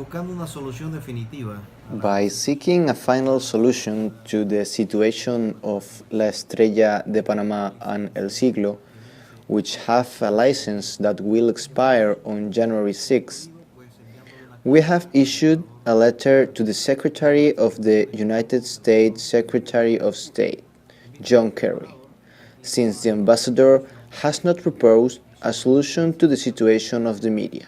buscando una solución definitiva. By seeking a final solution to the situation of La Estrella de Panama and El Siglo, which have a license that will expire on January 6th, we have issued a letter to the Secretary of the United States Secretary of State, John Kerry, since the ambassador has not proposed a solution to the situation of the media.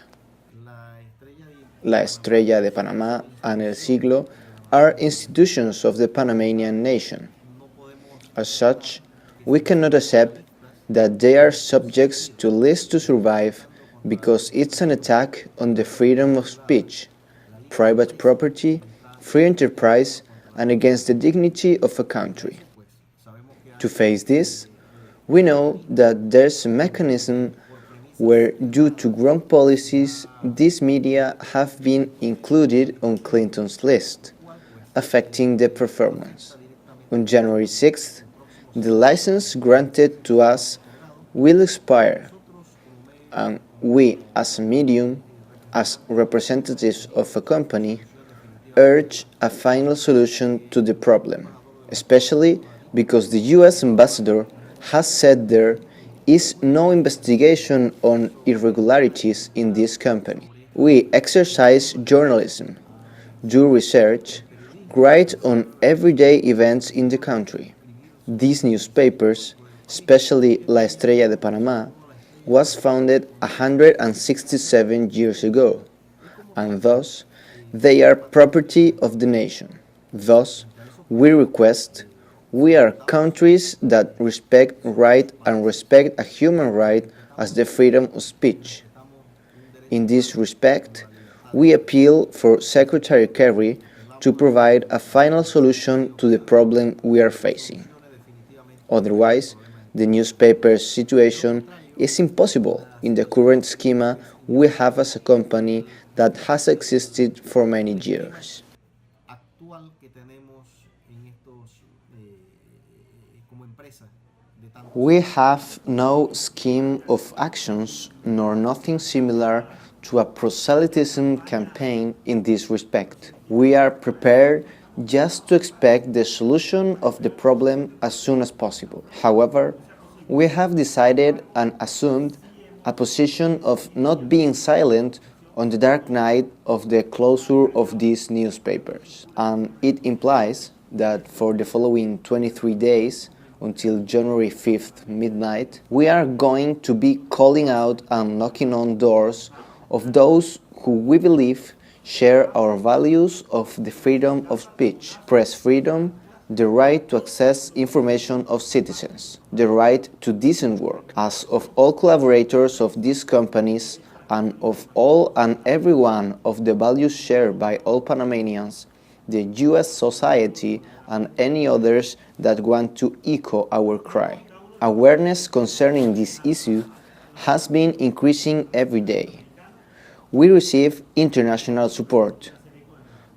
La Estrella de Panamá and El Siglo are institutions of the Panamanian nation. As such, we cannot accept that they are subjects to list to survive because it's an attack on the freedom of speech, private property, free enterprise, and against the dignity of a country. To face this, we know that there's a mechanism where, due to wrong policies, these media have been included on Clinton's list, affecting the performance. On January 6th, the license granted to us will expire, and we, as a medium, as representatives of a company, urge a final solution to the problem, especially because the US ambassador has said there is no investigation on irregularities in this company. We exercise journalism, do research, write on everyday events in the country. These newspapers, especially La Estrella de Panamá, was founded 167 years ago, and thus they are property of the nation. Thus, we request, we are countries that respect right and respect a human right as the freedom of speech. In this respect, we appeal for Secretary Kerry to provide a final solution to the problem we are facing. Otherwise, the newspaper's situation is impossible in the current schema we have as a company that has existed for many years. We have no scheme of actions nor nothing similar to a proselytism campaign in this respect. We are prepared just to expect the solution of the problem as soon as possible. However, we have decided and assumed a position of not being silent on the dark night of the closure of these newspapers, and it implies that for the following 23 days, until January 5th midnight, we are going to be calling out and knocking on doors of those who we believe share our values of the freedom of speech, press freedom, the right to access information of citizens, the right to decent work, as of all collaborators of these companies and of all and every one of the values shared by all Panamanians, the US society, and any others that want to echo our cry. Awareness concerning this issue has been increasing every day. We receive international support.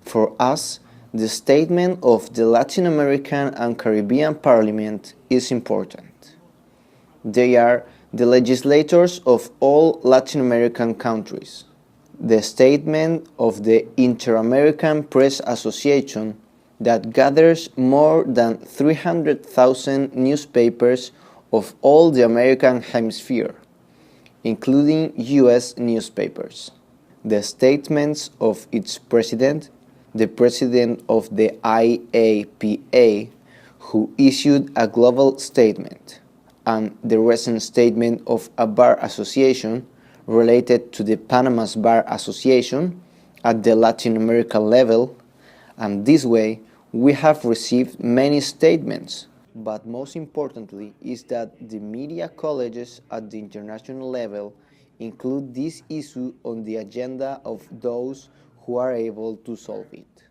For us, the statement of the Latin American and Caribbean Parliament is important. They are the legislators of all Latin American countries. The statement of the Inter-American Press Association that gathers more than 300,000 newspapers of all the American hemisphere, including US newspapers. The statements of its president, the president of the IAPA, who issued a global statement, and the recent statement of a bar association related to the Panama's Bar Association at the Latin American level, and this way we have received many statements. But most importantly is that the media colleges at the international level include this issue on the agenda of those who are able to solve it.